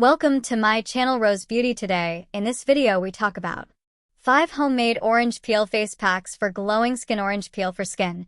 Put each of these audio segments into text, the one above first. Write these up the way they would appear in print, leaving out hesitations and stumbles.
Welcome to my channel Rose Beauty. Today, in this video we talk about 5 homemade orange peel face packs for glowing skin. Orange peel for skin.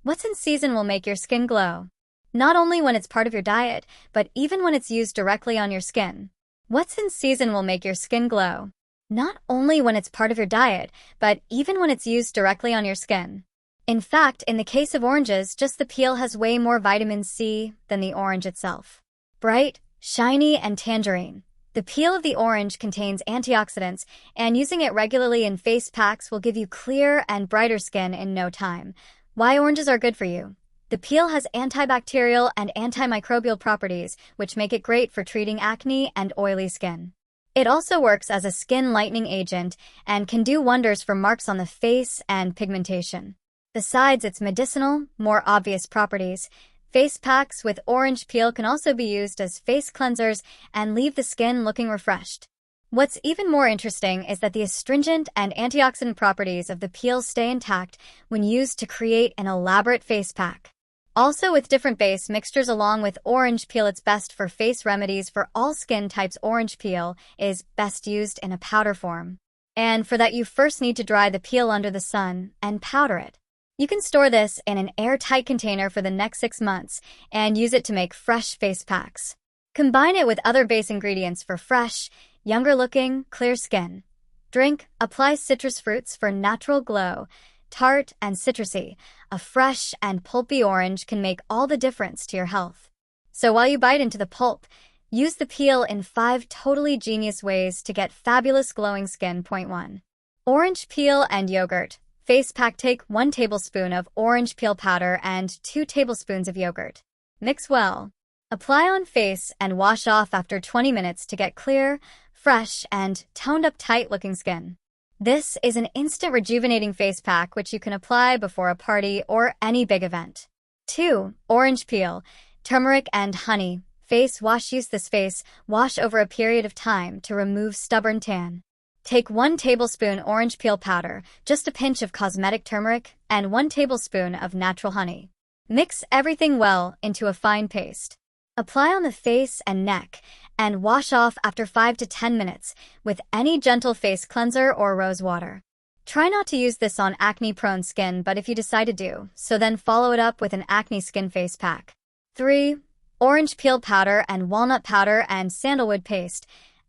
What's in season will make your skin glow. Not only when it's part of your diet, but even when it's used directly on your skin. What's in season will make your skin glow. Not only when it's part of your diet, but even when it's used directly on your skin. In fact, in the case of oranges, just the peel has way more vitamin C than the orange itself. Bright, shiny, and tangerine. The peel of the orange contains antioxidants, and using it regularly in face packs will give you clear and brighter skin in no time. Why oranges are good for you. The peel has antibacterial and antimicrobial properties, which make it great for treating acne and oily skin. It also works as a skin lightening agent and can do wonders for marks on the face and pigmentation. Besides its medicinal, more obvious properties, face packs with orange peel can also be used as face cleansers and leave the skin looking refreshed. What's even more interesting is that the astringent and antioxidant properties of the peel stay intact when used to create an elaborate face pack. Also, with different base mixtures along with orange peel, it's best for face remedies for all skin types. Orange peel is best used in a powder form. And for that, you first need to dry the peel under the sun and powder it. You can store this in an airtight container for the next 6 months and use it to make fresh face packs. Combine it with other base ingredients for fresh, younger-looking, clear skin. Drink, apply citrus fruits for natural glow. Tart and citrusy, a fresh and pulpy orange can make all the difference to your health. So while you bite into the pulp, use the peel in 5 totally genius ways to get fabulous glowing skin. Point 1. Orange peel and yogurt. Face pack. Take 1 tablespoon of orange peel powder and 2 tablespoons of yogurt. Mix well. Apply on face and wash off after 20 minutes to get clear, fresh, and toned up tight-looking skin. This is an instant rejuvenating face pack which you can apply before a party or any big event. 2. Orange peel, turmeric, and honey. Face wash. Use this face wash over a period of time to remove stubborn tan. Take 1 tablespoon orange peel powder, just a pinch of cosmetic turmeric, and 1 tablespoon of natural honey. Mix everything well into a fine paste. Apply on the face and neck, and wash off after 5 to 10 minutes with any gentle face cleanser or rose water. Try not to use this on acne-prone skin, but if you decide to do, so then follow it up with an acne skin face pack. 3. Orange peel powder and walnut powder and sandalwood paste.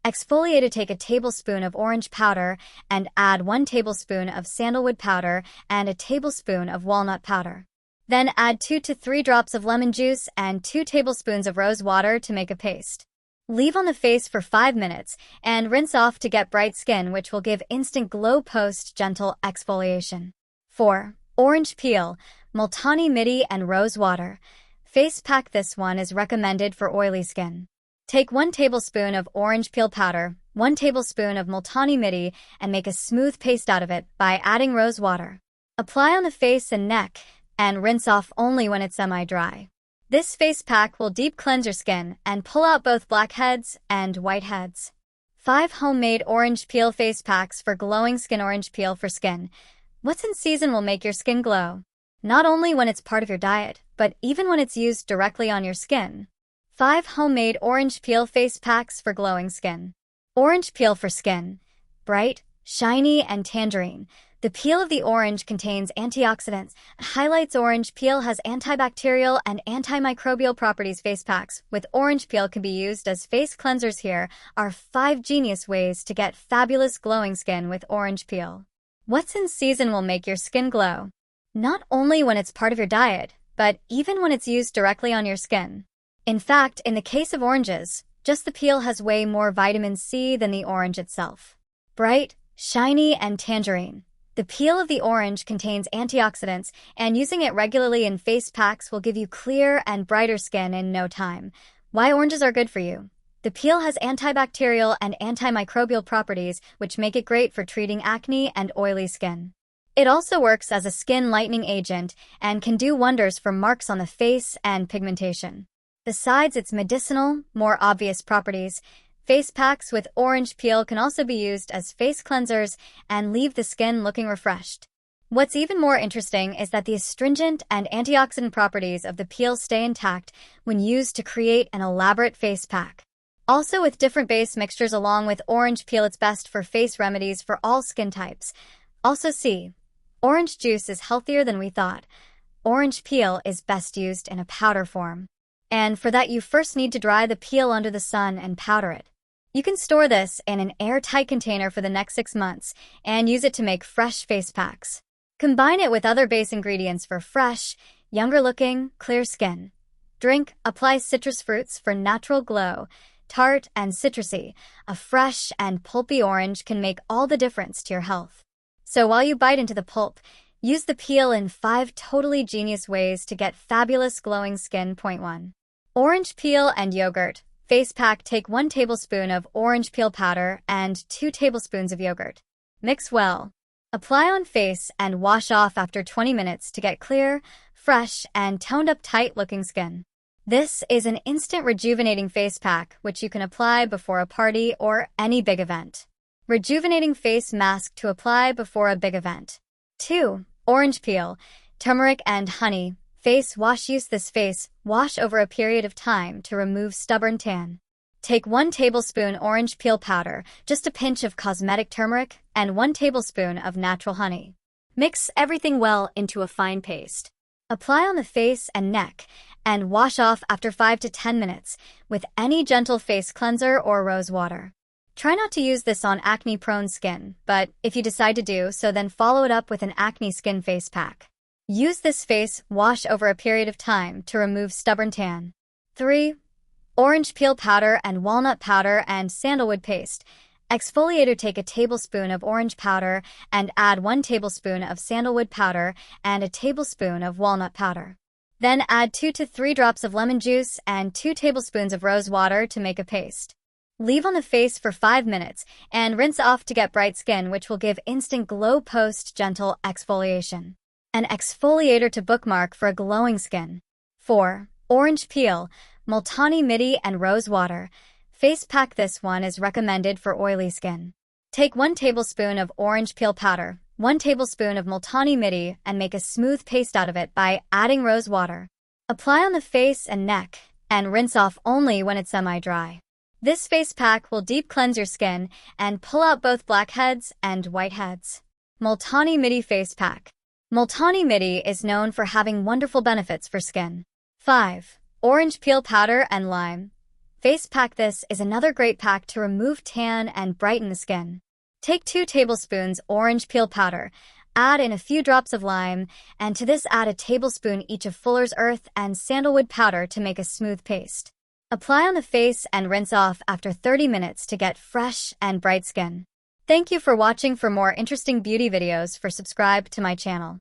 Exfoliate. Take a tablespoon of orange powder and add 1 tablespoon of sandalwood powder and a tablespoon of walnut powder. Then add 2 to 3 drops of lemon juice and 2 tablespoons of rose water to make a paste. Leave on the face for 5 minutes and rinse off to get bright skin, which will give instant glow post gentle exfoliation. 4. Orange peel, multani mitti, and rose water. Face pack. This one is recommended for oily skin. Take 1 tablespoon of orange peel powder, 1 tablespoon of multani mitti, and make a smooth paste out of it by adding rose water. Apply on the face and neck and rinse off only when it's semi-dry. This face pack will deep cleanse your skin and pull out both blackheads and whiteheads. 5 homemade orange peel face packs for glowing skin. Orange peel for skin. What's in season will make your skin glow. Not only when it's part of your diet, but even when it's used directly on your skin. 5 homemade orange peel face packs for glowing skin. Orange peel for skin. Bright, shiny, and tangerine. The peel of the orange contains antioxidants. Highlights. Orange peel has antibacterial and antimicrobial properties. Face packs with orange peel can be used as face cleansers. Here are 5 genius ways to get fabulous glowing skin with orange peel. What's in season will make your skin glow. Not only when it's part of your diet, but even when it's used directly on your skin. In fact, in the case of oranges, just the peel has way more vitamin C than the orange itself. Bright, shiny, and tangerine. The peel of the orange contains antioxidants, and using it regularly in face packs will give you clear and brighter skin in no time. Why oranges are good for you. The peel has antibacterial and antimicrobial properties, which make it great for treating acne and oily skin. It also works as a skin lightening agent and can do wonders for marks on the face and pigmentation. Besides its medicinal, more obvious properties, face packs with orange peel can also be used as face cleansers and leave the skin looking refreshed. What's even more interesting is that the astringent and antioxidant properties of the peel stay intact when used to create an elaborate face pack. Also, with different base mixtures along with orange peel, it's best for face remedies for all skin types. Also C. Orange juice is healthier than we thought. Orange peel is best used in a powder form. And for that, you first need to dry the peel under the sun and powder it. You can store this in an airtight container for the next 6 months and use it to make fresh face packs. Combine it with other base ingredients for fresh, younger-looking, clear skin. Drink, apply citrus fruits for natural glow. Tart and citrusy, a fresh and pulpy orange can make all the difference to your health. So while you bite into the pulp, use the peel in 5 totally genius ways to get fabulous glowing skin. Point 1. Orange peel and yogurt. Face pack. Take 1 tablespoon of orange peel powder and 2 tablespoons of yogurt. Mix well. Apply on face and wash off after 20 minutes to get clear, fresh, and toned up tight-looking skin. This is an instant rejuvenating face pack which you can apply before a party or any big event. Rejuvenating face mask to apply before a big event. 2. Orange peel, turmeric and honey. Face wash. Use this face wash over a period of time to remove stubborn tan. Take 1 tablespoon orange peel powder, just a pinch of cosmetic turmeric, and 1 tablespoon of natural honey. Mix everything well into a fine paste. Apply on the face and neck, and wash off after 5 to 10 minutes with any gentle face cleanser or rose water. Try not to use this on acne-prone skin, but if you decide to do so, then follow it up with an acne skin face pack. Use this face wash over a period of time to remove stubborn tan. 3. Orange peel powder and walnut powder and sandalwood paste. Exfoliator. Take a tablespoon of orange powder and add 1 tablespoon of sandalwood powder and a tablespoon of walnut powder. Then add 2 to 3 drops of lemon juice and 2 tablespoons of rose water to make a paste. Leave on the face for 5 minutes and rinse off to get bright skin, which will give instant glow post gentle exfoliation. An exfoliator to bookmark for a glowing skin. 4. Orange peel, multani mitti and rose water. Face pack. This one is recommended for oily skin. Take 1 tablespoon of orange peel powder, 1 tablespoon of multani mitti, and make a smooth paste out of it by adding rose water. Apply on the face and neck, and rinse off only when it's semi-dry. This face pack will deep cleanse your skin and pull out both blackheads and whiteheads. Multani mitti face pack. Multani mitti is known for having wonderful benefits for skin. 5. Orange peel powder and lime. Face pack. This is another great pack to remove tan and brighten the skin. Take 2 tablespoons orange peel powder, add in a few drops of lime, and to this add a tablespoon each of Fuller's Earth and sandalwood powder to make a smooth paste. Apply on the face and rinse off after 30 minutes to get fresh and bright skin. Thank you for watching. For more interesting beauty videos, subscribe to my channel.